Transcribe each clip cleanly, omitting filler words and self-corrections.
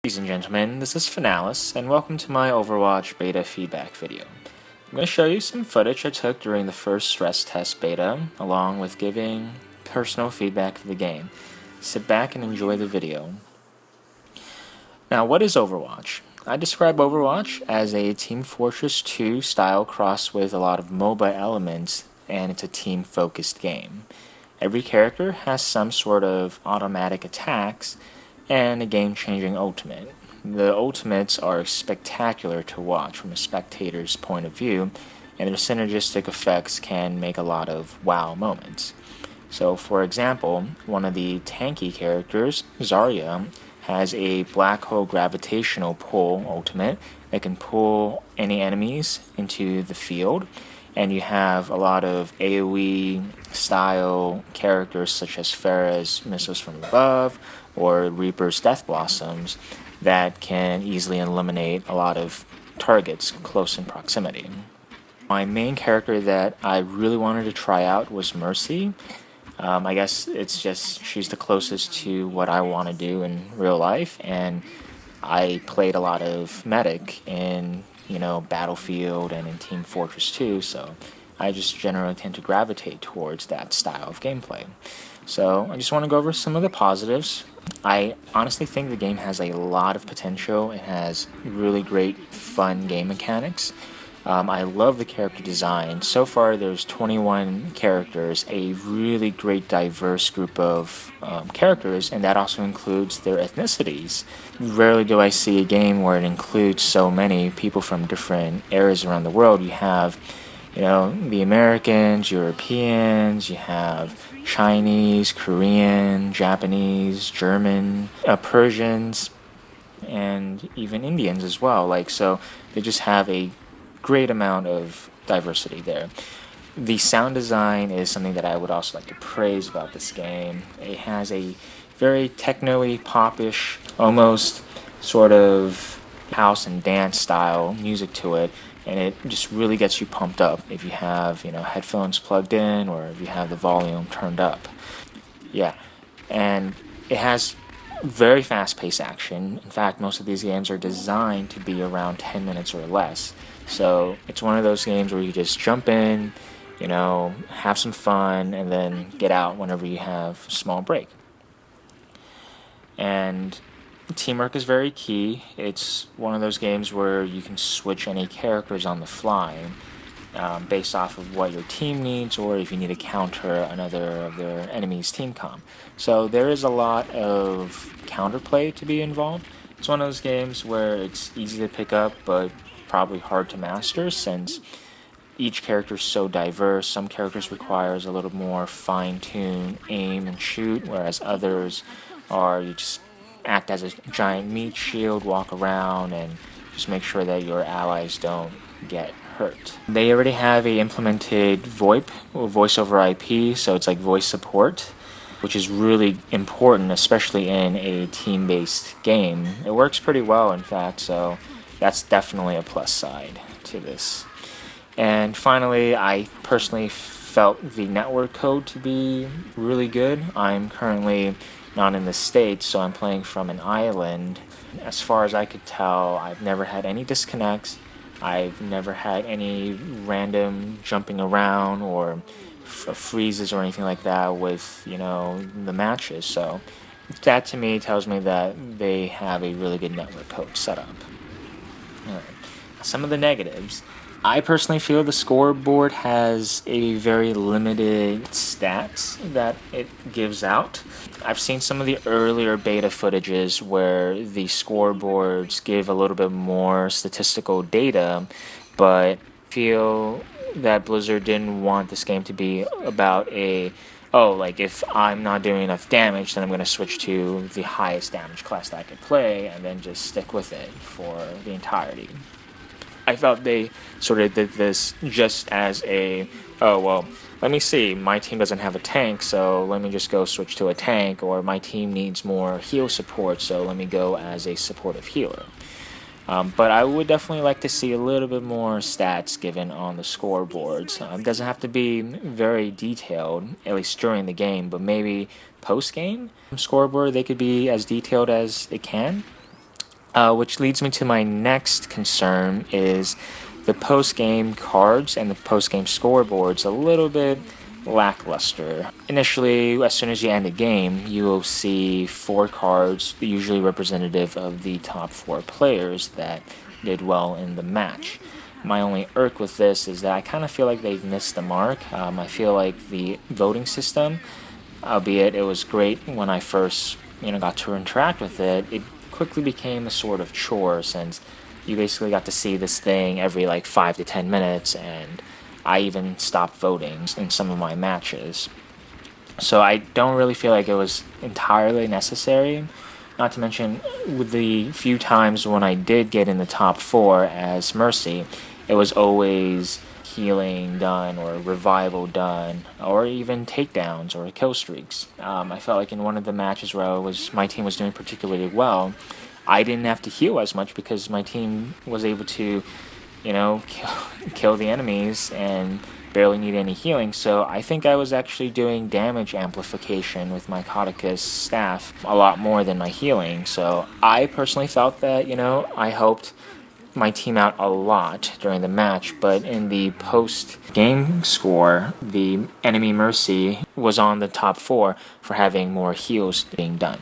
Ladies and gentlemen, this is Finalis, and welcome to my Overwatch beta feedback video. I'm going to show you some footage I took during the first stress test beta, along with giving personal feedback of the game. Sit back and enjoy the video. Now, what is Overwatch? I describe Overwatch as a Team Fortress 2 style crossed with a lot of MOBA elements, and it's a team-focused game. Every character has some sort of automatic attacks, and a game-changing ultimate. The ultimates are spectacular to watch from a spectator's point of view, and their synergistic effects can make a lot of wow moments. So, for example, one of the tanky characters, Zarya, has a black hole gravitational pull ultimate that can pull any enemies into the field, and you have a lot of AoE style characters such as Pharah's Missiles from Above or Reaper's Death Blossoms that can easily eliminate a lot of targets close in proximity. My main character that I really wanted to try out was Mercy. I guess it's just she's the closest to what I want to do in real life, and I played a lot of Medic in Battlefield and in Team Fortress 2, so I just generally tend to gravitate towards that style of gameplay. So I just want to go over some of the positives. I honestly think the game has a lot of potential. It has really great, fun game mechanics. I love the character design. So far, there's 21 characters, a really great, diverse group of characters, and that also includes their ethnicities. Rarely do I see a game where it includes so many people from different areas around the world. You have, the Americans, Europeans, you have Chinese, Korean, Japanese, German, Persians, and even Indians as well. So they just have a great amount of diversity there. The sound design is something that I would also like to praise about this game. It has a very techno-y, popish, almost sort of house and dance style music to it, and it just really gets you pumped up if you have headphones plugged in or if you have the volume turned up. Yeah, and it has very fast-paced action. In fact, most of these games are designed to be around 10 minutes or less. So it's one of those games where you just jump in, have some fun, and then get out whenever you have a small break. And teamwork is very key. It's one of those games where you can switch any characters on the fly based off of what your team needs, or if you need to counter another of their enemy's team comp. So there is a lot of counterplay to be involved. It's one of those games where it's easy to pick up, but probably hard to master since each character is so diverse. Some characters requires a little more fine-tuned aim and shoot, whereas others are you just act as a giant meat shield, walk around, and just make sure that your allies don't get hurt. They already have a implemented VoIP, or voice over IP, so it's like voice support, which is really important, especially in a team-based game. It works pretty well, in fact, so that's definitely a plus side to this. And finally, I personally felt the network code to be really good. I'm currently not in the States, so I'm playing from an island. As far as I could tell, I've never had any disconnects. I've never had any random jumping around or freezes or anything like that with, the matches. So that to me tells me that they have a really good network code set up. Alright. Some of the negatives. I personally feel the scoreboard has a very limited stats that it gives out. I've seen some of the earlier beta footages where the scoreboards give a little bit more statistical data, but feel that Blizzard didn't want this game to be about if I'm not doing enough damage, then I'm going to switch to the highest damage class that I could play and then just stick with it for the entirety. I felt they sort of did this just as let me see, my team doesn't have a tank, so let me just go switch to a tank, or my team needs more heal support, so let me go as a supportive healer. But I would definitely like to see a little bit more stats given on the scoreboards. It doesn't have to be very detailed, at least during the game, but maybe post-game scoreboard they could be as detailed as it can. Which leads me to my next concern is the post-game cards and the post-game scoreboards a little bit lackluster. Initially, as soon as you end a game, you will see 4 cards, usually representative of the top 4 players that did well in the match. My only irk with this is that I kind of feel like they've missed the mark. I feel like the voting system, albeit it was great when I first got to interact with it, it quickly became a sort of chore since you basically got to see this thing every like 5 to 10 minutes, and I even stopped voting in some of my matches. So I don't really feel like it was entirely necessary. Not to mention, with the few times when I did get in the top 4 as Mercy, it was always healing done or revival done or even takedowns or kill streaks. I felt like in one of the matches where my team was doing particularly well, I didn't have to heal as much because my team was able to, kill the enemies and barely need any healing. So I think I was actually doing damage amplification with my Caudicus staff a lot more than my healing. So I personally felt that, I helped my team out a lot during the match, but in the post-game score, the enemy Mercy was on the top 4 for having more heals being done.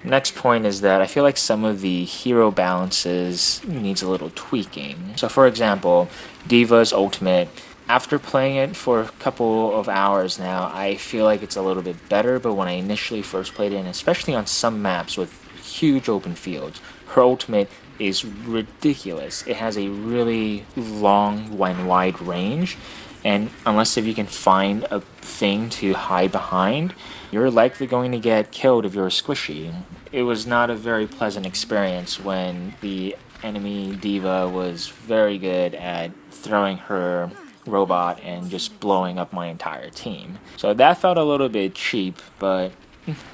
Next point is that I feel like some of the hero balances needs a little tweaking. So for example, Diva's ultimate, after playing it for a couple of hours now, I feel like it's a little bit better, but when I initially first played it, and especially on some maps with huge open fields, her ultimate is ridiculous. It has a really long and wide range, and unless if you can find a thing to hide behind, you're likely going to get killed if you're squishy. It was not a very pleasant experience when the enemy Diva was very good at throwing her robot and just blowing up my entire team. So that felt a little bit cheap, but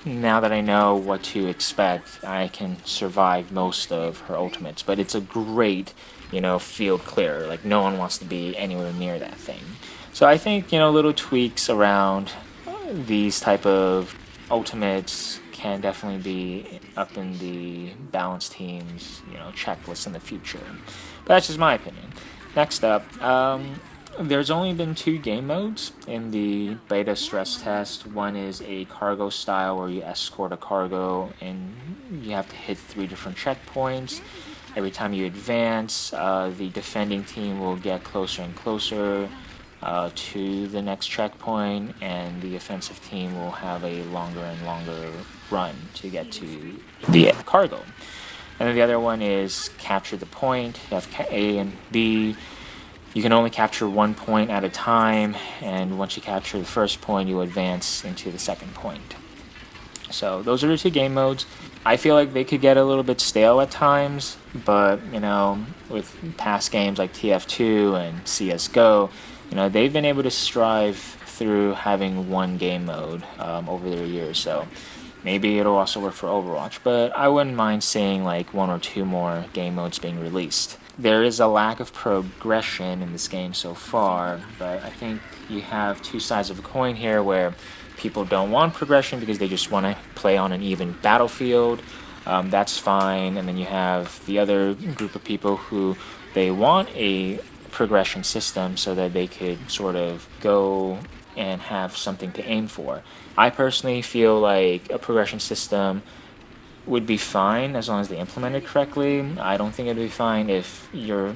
now that I know what to expect, I can survive most of her ultimates. But it's a great, field clear. Like, no one wants to be anywhere near that thing. So I think, little tweaks around these type of ultimates can definitely be up in the balanced teams, checklist in the future. But that's just my opinion. Next up, there's only been 2 game modes in the beta stress test. One is a cargo style where you escort a cargo and you have to hit 3 different checkpoints. Every time you advance, the defending team will get closer and closer to the next checkpoint, and the offensive team will have a longer and longer run to get to the cargo. And then the other one is capture the point. You have A and B. You can only capture 1 point at a time, and once you capture the first point, you advance into the second point. So those are the 2 game modes. I feel like they could get a little bit stale at times, but, with past games like TF2 and CSGO, they've been able to strive through having 1 game mode over the years. So maybe it'll also work for Overwatch, but I wouldn't mind seeing like 1 or 2 more game modes being released. There is a lack of progression in this game so far, but I think you have 2 sides of a coin here where people don't want progression because they just want to play on an even battlefield. That's fine. And then you have the other group of people who they want a progression system so that they could sort of go and have something to aim for. I personally feel like a progression system would be fine as long as they implement it correctly. I don't think it'd be fine if you're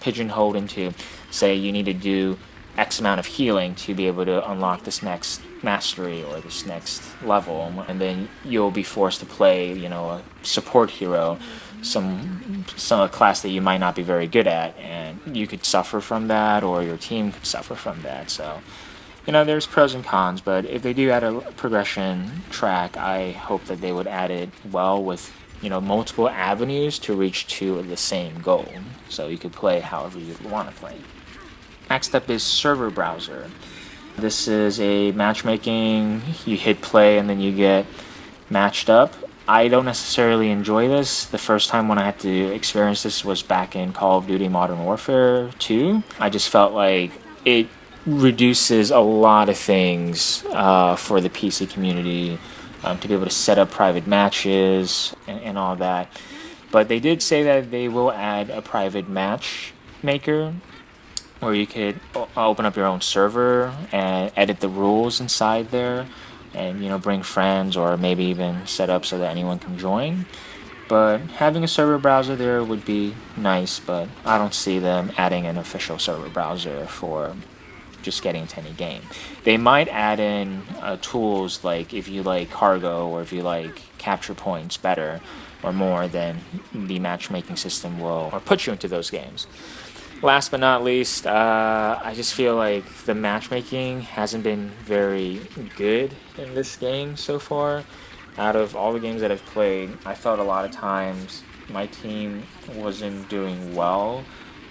pigeonholed into, say, you need to do X amount of healing to be able to unlock this next mastery or this next level, and then you'll be forced to play, a support hero, some class that you might not be very good at, and you could suffer from that, or your team could suffer from that. So, there's pros and cons, but if they do add a progression track, I hope that they would add it well with, multiple avenues to reach to the same goal, so you could play however you want to play. Next up is server browser. This is a matchmaking, you hit play and then you get matched up. I don't necessarily enjoy this. The first time when I had to experience this was back in Call of Duty Modern Warfare 2. I just felt like it reduces a lot of things for the PC community to be able to set up private matches and all that. But they did say that they will add a private matchmaker where you could open up your own server and edit the rules inside there, and bring friends or maybe even set up so that anyone can join. But having a server browser there would be nice, but I don't see them adding an official server browser for just getting into any game. They might add in tools like if you like cargo or if you like capture points better or more, then the matchmaking system will or put you into those games. Last but not least, I just feel like the matchmaking hasn't been very good in this game so far. Out of all the games that I've played, I felt a lot of times my team wasn't doing well.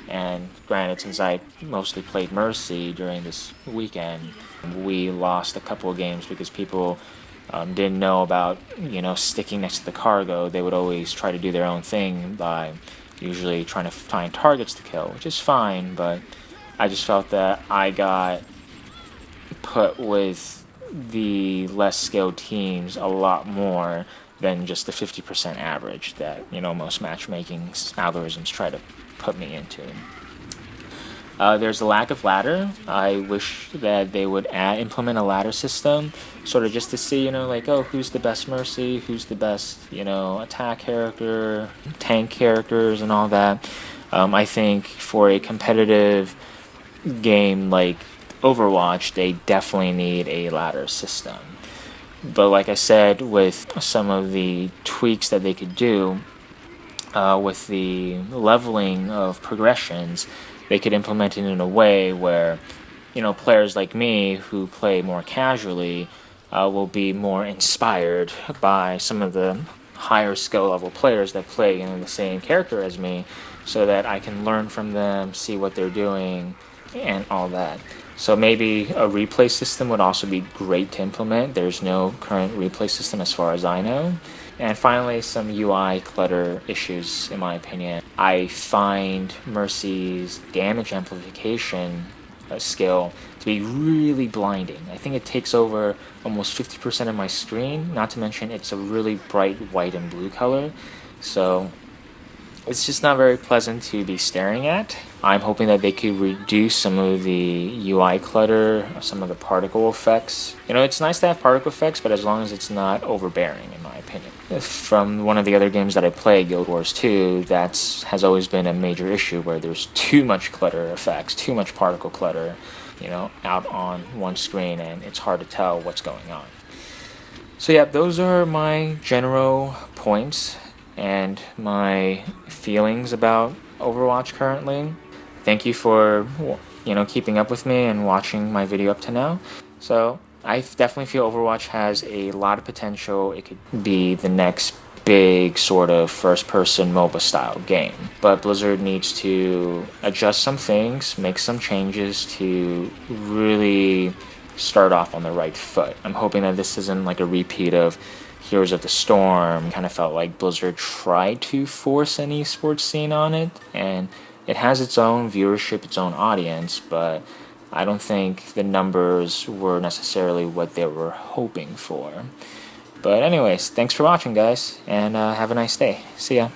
And granted, since I mostly played Mercy during this weekend, we lost a couple of games because people didn't know about, sticking next to the cargo. They would always try to do their own thing by usually trying to find targets to kill, which is fine, but I just felt that I got put with the less skilled teams a lot more than just the 50% average that, most matchmaking algorithms try to put me into. There's a lack of ladder. I wish that they would implement a ladder system, sort of just to see, who's the best Mercy, who's the best, attack character, tank characters, and all that. I think for a competitive game like Overwatch, they definitely need a ladder system. But like I said, with some of the tweaks that they could do, with the leveling of progressions, they could implement it in a way where, players like me who play more casually will be more inspired by some of the higher skill level players that play the same character as me, so that I can learn from them, see what they're doing, and all that. So maybe a replay system would also be great to implement. There's no current replay system as far as I know. And finally, some UI clutter issues, in my opinion. I find Mercy's damage amplification skill to be really blinding. I think it takes over almost 50% of my screen, not to mention it's a really bright white and blue color. So it's just not very pleasant to be staring at. I'm hoping that they could reduce some of the UI clutter, some of the particle effects. It's nice to have particle effects, but as long as it's not overbearing, in my opinion. From one of the other games that I played, Guild Wars 2, that has always been a major issue where there's too much clutter effects, too much particle clutter, out on one screen, and it's hard to tell what's going on. So yeah, those are my general points and my feelings about Overwatch currently. Thank you for keeping up with me and watching my video up to now. So I definitely feel Overwatch has a lot of potential. It could be the next big sort of first-person MOBA style game. But Blizzard needs to adjust some things, make some changes to really start off on the right foot. I'm hoping that this isn't like a repeat of Heroes of the Storm. Kind of felt like Blizzard tried to force an esports scene on it, and it has its own viewership, its own audience, but I don't think the numbers were necessarily what they were hoping for. But anyways, thanks for watching, guys, and have a nice day. See ya.